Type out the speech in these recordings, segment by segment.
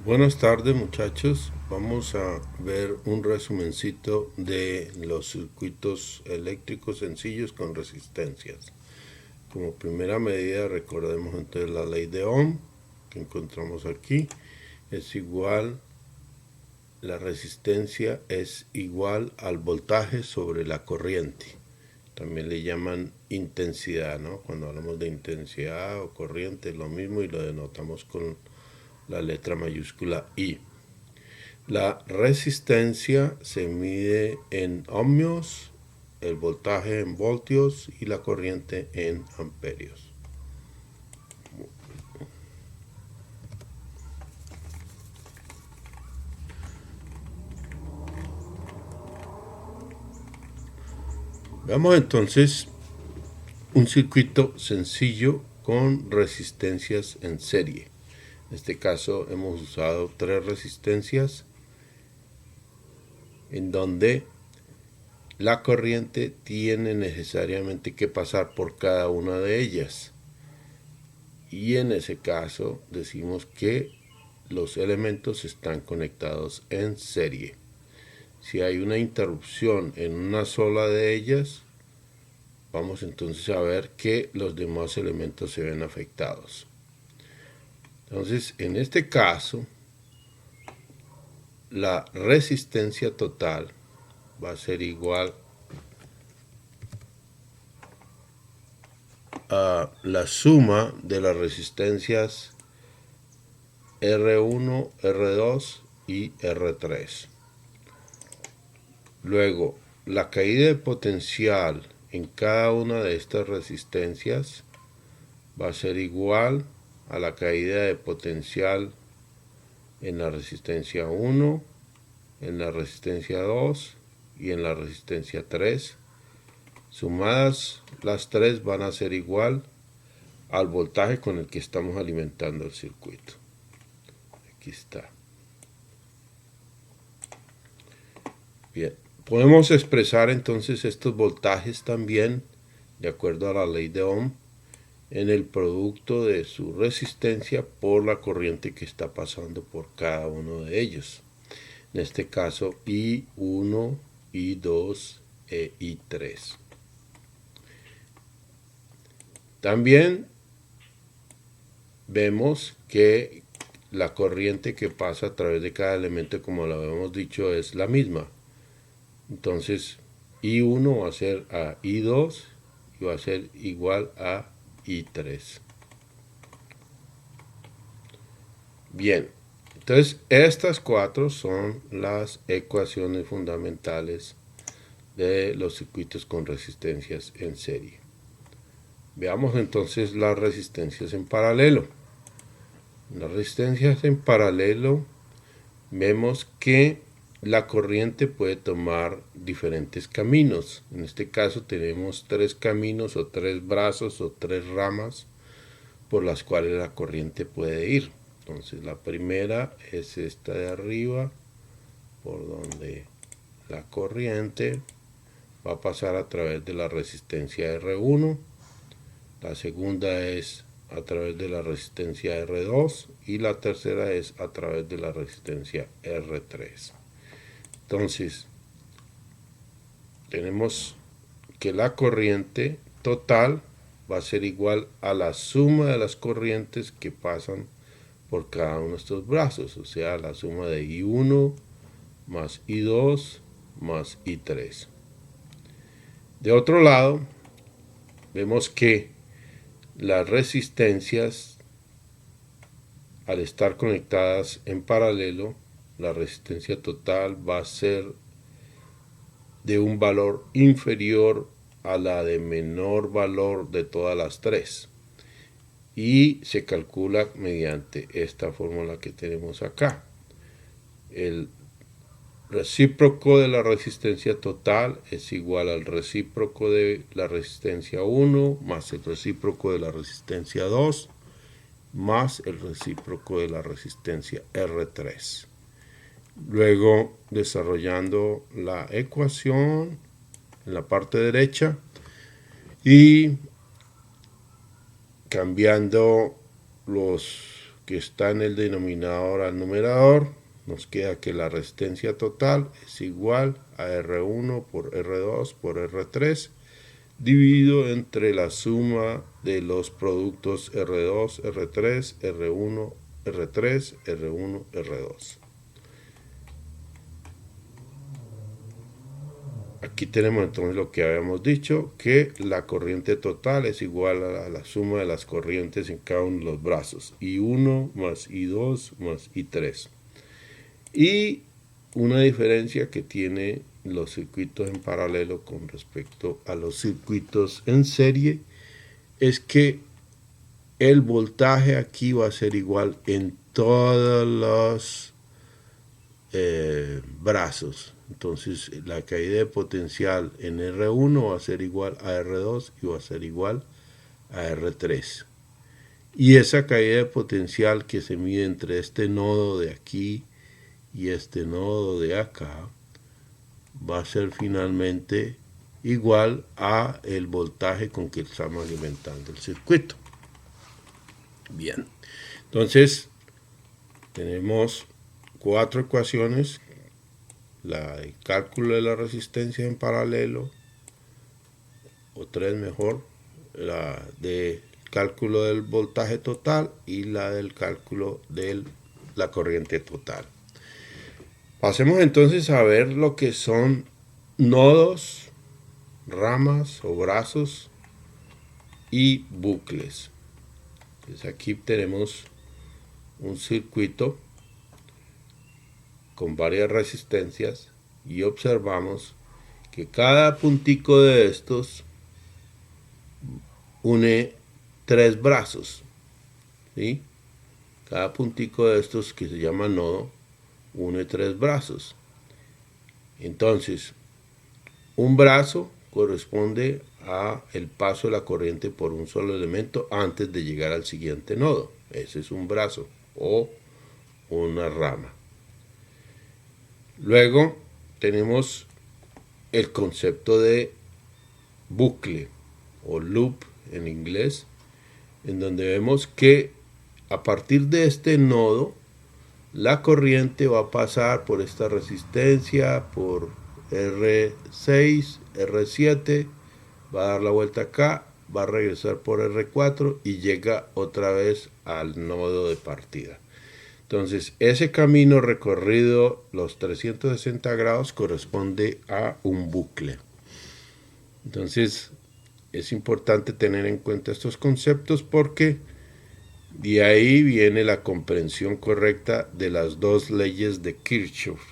Buenas tardes muchachos, vamos a ver un resumencito de los circuitos eléctricos sencillos con resistencias. Como primera medida recordemos entonces la ley de Ohm que encontramos aquí, es igual, la resistencia es igual al voltaje sobre la corriente. También le llaman intensidad, ¿no? Cuando hablamos de intensidad o corriente es lo mismo y lo denotamos con la letra mayúscula I. La resistencia se mide en ohmios, el voltaje en voltios y la corriente en amperios. Veamos entonces un circuito sencillo con resistencias en serie. En este caso hemos usado 3 resistencias en donde la corriente tiene necesariamente que pasar por cada una de ellas. Y en ese caso decimos que los elementos están conectados en serie. Si hay una interrupción en una sola de ellas, vamos entonces a ver que los demás elementos se ven afectados. Entonces, en este caso, la resistencia total va a ser igual a la suma de las resistencias R1, R2 y R3. Luego, la caída de potencial en cada una de estas resistencias va a ser igual a la caída de potencial en la resistencia 1, en la resistencia 2 y en la resistencia 3. Sumadas las tres van a ser igual al voltaje con el que estamos alimentando el circuito. Aquí está. Bien, podemos expresar entonces estos voltajes también, de acuerdo a la ley de Ohm, en el producto de su resistencia por la corriente que está pasando por cada uno de ellos. En este caso, I1, I2 e I3. También vemos que la corriente que pasa a través de cada elemento, como lo habíamos dicho, es la misma. Entonces, I1 va a ser a I2 y va a ser igual a I3. Bien, entonces estas 4 son las ecuaciones fundamentales de los circuitos con resistencias en serie. Veamos entonces las resistencias en paralelo. En las resistencias en paralelo vemos que la corriente puede tomar diferentes caminos. En este caso tenemos 3 caminos o 3 brazos o 3 ramas por las cuales la corriente puede ir. Entonces la primera es esta de arriba, por donde la corriente va a pasar a través de la resistencia R1. La segunda es a través de la resistencia R2 y la tercera es a través de la resistencia R3. Entonces, tenemos que la corriente total va a ser igual a la suma de las corrientes que pasan por cada uno de estos brazos, o sea, la suma de I1 más I2 más I3. De otro lado, vemos que las resistencias, al estar conectadas en paralelo, la resistencia total va a ser de un valor inferior a la de menor valor de todas las 3. Y se calcula mediante esta fórmula que tenemos acá. El recíproco de la resistencia total es igual al recíproco de la resistencia 1 más el recíproco de la resistencia 2 más el recíproco de la resistencia R3. Luego, desarrollando la ecuación en la parte derecha y cambiando los que está en el denominador al numerador, nos queda que la resistencia total es igual a R1 por R2 por R3 dividido entre la suma de los productos R2, R3, R1, R3, R1, R2. Aquí tenemos entonces lo que habíamos dicho, que la corriente total es igual a la suma de las corrientes en cada uno de los brazos, I1 más I2 más I3. Y una diferencia que tiene los circuitos en paralelo con respecto a los circuitos en serie es que el voltaje aquí va a ser igual en todos los brazos. Entonces la caída de potencial en R1 va a ser igual a R2 y va a ser igual a R3. Y esa caída de potencial que se mide entre este nodo de aquí y este nodo de acá va a ser finalmente igual a el voltaje con que estamos alimentando el circuito. Bien, entonces tenemos 4 ecuaciones: la de cálculo de la resistencia en paralelo, o 3 mejor, la de cálculo del voltaje total y la del cálculo de la corriente total. Pasemos entonces a ver lo que son nodos, ramas o brazos y bucles. Entonces aquí tenemos un circuito con varias resistencias y observamos que cada puntico de estos une 3 brazos, ¿sí? Cada puntico de estos, que se llama nodo, une 3 brazos. Entonces, un brazo corresponde a el paso de la corriente por un solo elemento antes de llegar al siguiente nodo. Ese es un brazo o una rama. Luego tenemos el concepto de bucle o loop en inglés, en donde vemos que a partir de este nodo la corriente va a pasar por esta resistencia, por R6, R7, va a dar la vuelta acá, va a regresar por R4 y llega otra vez al nodo de partida. Entonces, ese camino recorrido los 360 grados corresponde a un bucle. Entonces, es importante tener en cuenta estos conceptos porque de ahí viene la comprensión correcta de las 2 leyes de Kirchhoff.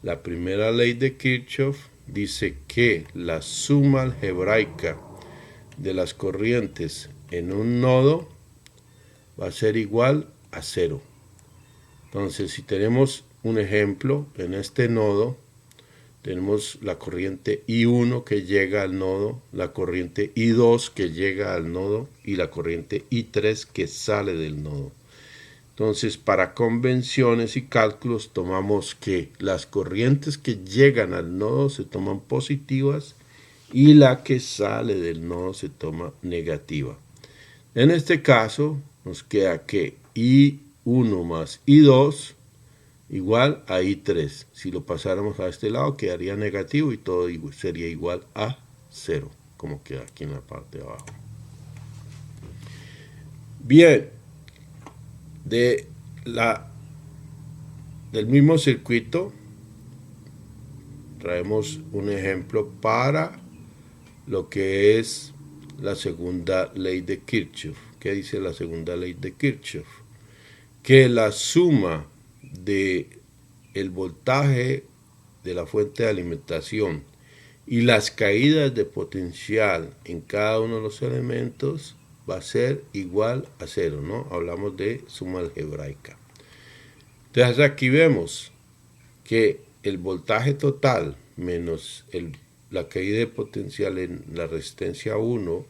La primera ley de Kirchhoff dice que la suma algebraica de las corrientes en un nodo va a ser igual a 0. Entonces, si tenemos un ejemplo, en este nodo tenemos la corriente I1 que llega al nodo, la corriente I2 que llega al nodo y la corriente I3 que sale del nodo. Entonces, para convenciones y cálculos tomamos que las corrientes que llegan al nodo se toman positivas y la que sale del nodo se toma negativa. En este caso, nos queda que I1 más I2 igual a I3. Si lo pasáramos a este lado quedaría negativo y todo sería igual a 0, como queda aquí en la parte de abajo. Bien, del mismo circuito traemos un ejemplo para lo que es la segunda ley de Kirchhoff. ¿Qué dice la segunda ley de Kirchhoff? Que la suma de el voltaje de la fuente de alimentación y las caídas de potencial en cada uno de los elementos va a ser igual a 0, ¿no? Hablamos de suma algebraica. Entonces aquí vemos que el voltaje total menos la caída de potencial en la resistencia 1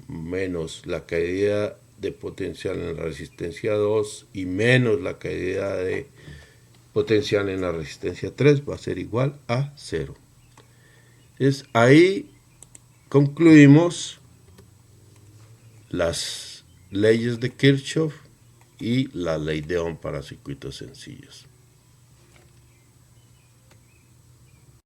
menos la caída de potencial en la resistencia 2 y menos la caída de potencial en la resistencia 3 va a ser igual a 0. Entonces ahí concluimos las leyes de Kirchhoff y la ley de Ohm para circuitos sencillos.